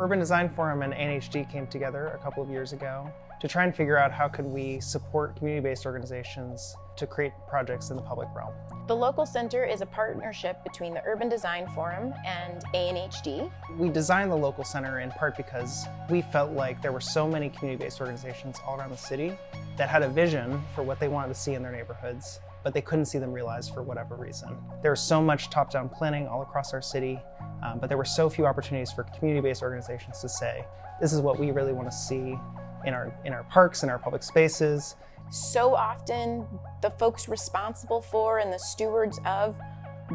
Urban Design Forum and NHD came together a couple of years ago to try and figure out how could we support community-based organizations to create projects in the public realm. The local center is a partnership between the Urban Design Forum and ANHD. We designed the local center in part because we felt like there were so many community-based organizations all around the city that had a vision for what they wanted to see in their neighborhoods, but they couldn't see them realized for whatever reason. There was so much top-down planning all across our city, but there were so few opportunities for community-based organizations to say, this is what we really want to see in our parks, in our public spaces. So often, the folks responsible for and the stewards of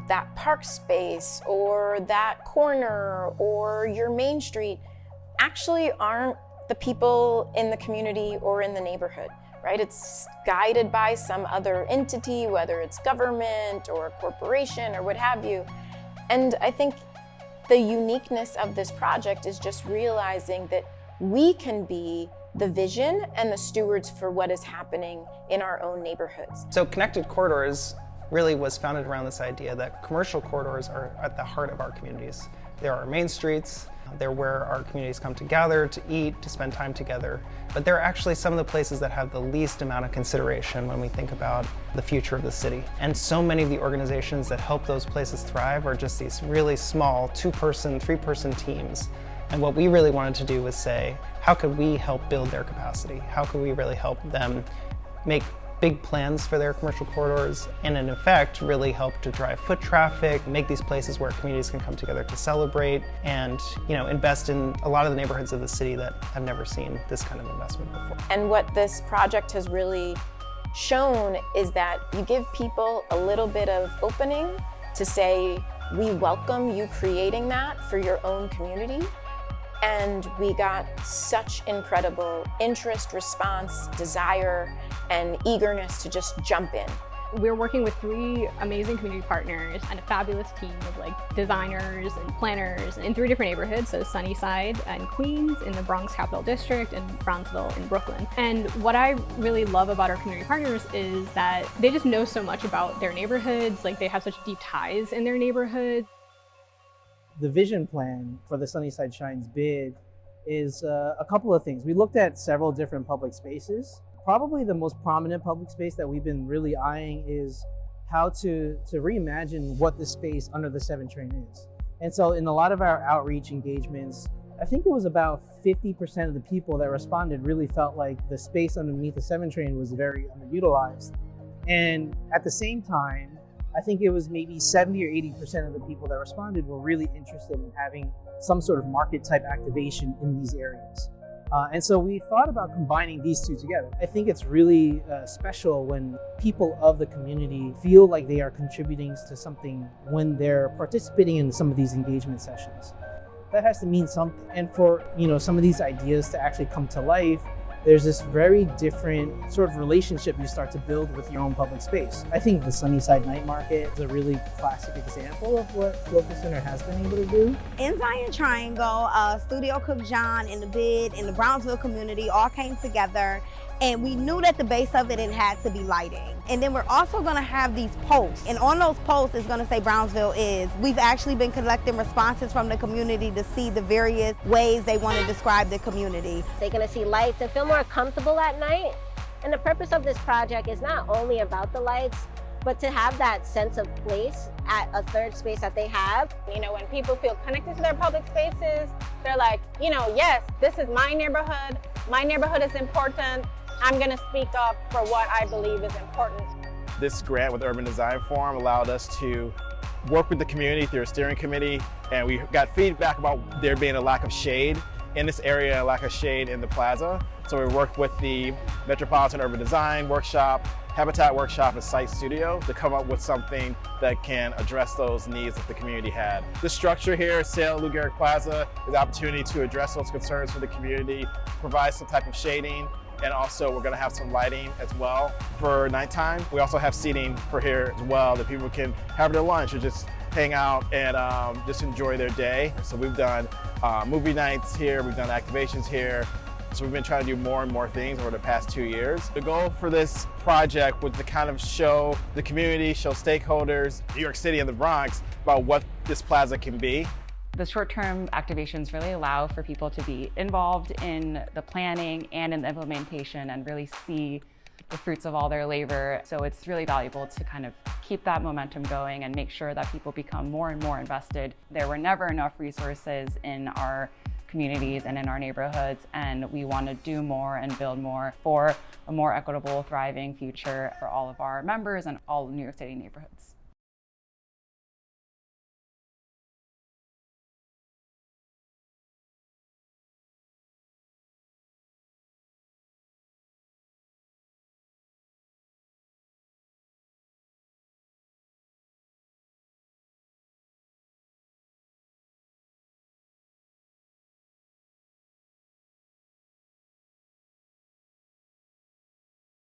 that park space or that corner or your main street actually aren't the people in the community or in the neighborhood, right? It's guided by some other entity, whether it's government or a corporation or what have you. And I think the uniqueness of this project is just realizing that we can be the vision and the stewards for what is happening in our own neighborhoods. So Connected Corridors really was founded around this idea that commercial corridors are at the heart of our communities. They're our main streets, they're where our communities come to gather, to eat, to spend time together. But they're actually some of the places that have the least amount of consideration when we think about the future of the city. And so many of the organizations that help those places thrive are just these really small 2-person, 3-person teams. And what we really wanted to do was say, how could we help build their capacity? How could we really help them make big plans for their commercial corridors and in effect really help to drive foot traffic, make these places where communities can come together to celebrate and invest in a lot of the neighborhoods of the city that have never seen this kind of investment before. And what this project has really shown is that you give people a little bit of opening to say, we welcome you creating that for your own community. And we got such incredible interest, response, desire, and eagerness to just jump in. We're working with 3 amazing community partners and a fabulous team of designers and planners in 3 different neighborhoods, so Sunnyside and Queens in the Bronx Capital District and Brownsville in Brooklyn. And what I really love about our community partners is that they just know so much about their neighborhoods, they have such deep ties in their neighborhood. The vision plan for the Sunnyside Shines bid is a couple of things. We looked at several different public spaces. Probably the most prominent public space that we've been really eyeing is how to reimagine what the space under the 7 train is. And so in a lot of our outreach engagements, I think it was about 50% of the people that responded really felt like the space underneath the 7 train was very underutilized. And at the same time, I think it was maybe 70 or 80% of the people that responded were really interested in having some sort of market type activation in these areas. And so we thought about combining these 2 together. I think it's really special when people of the community feel like they are contributing to something when they're participating in some of these engagement sessions. That has to mean something. And for some of these ideas to actually come to life, there's this very different sort of relationship you start to build with your own public space. I think the Sunnyside Night Market is a really classic example of what Local Center has been able to do. In Zion Triangle, Studio Cook John and the bid and the Brownsville community all came together, and we knew that the base of it had to be lighting. And then we're also gonna have these posts, and on those posts is gonna say Brownsville is. We've actually been collecting responses from the community to see the various ways they wanna describe the community. They're gonna see lights and feel more comfortable at night. And the purpose of this project is not only about the lights, but to have that sense of place at a 3rd space that they have. When people feel connected to their public spaces, they're like, yes, this is my neighborhood is important. I'm going to speak up for what I believe is important. This grant with Urban Design Forum allowed us to work with the community through a steering committee, and we got feedback about there being a lack of shade in this area, a lack of shade in the plaza. So we worked with the Metropolitan Urban Design Workshop, Habitat Workshop, and Site Studio to come up with something that can address those needs that the community had. This structure here, Sale Lou Gehrig Plaza, is an opportunity to address those concerns for the community, provide some type of shading, and also we're gonna have some lighting as well for nighttime. We also have seating for here as well that people can have their lunch or just hang out and just enjoy their day. So we've done movie nights here, we've done activations here. So we've been trying to do more and more things over the past 2 years. The goal for this project was to kind of show the community, show stakeholders, New York City and the Bronx about what this plaza can be. The short-term activations really allow for people to be involved in the planning and in the implementation and really see the fruits of all their labor. So it's really valuable to kind of keep that momentum going and make sure that people become more and more invested. There were never enough resources in our communities and in our neighborhoods, and we want to do more and build more for a more equitable, thriving future for all of our members and all New York City neighborhoods.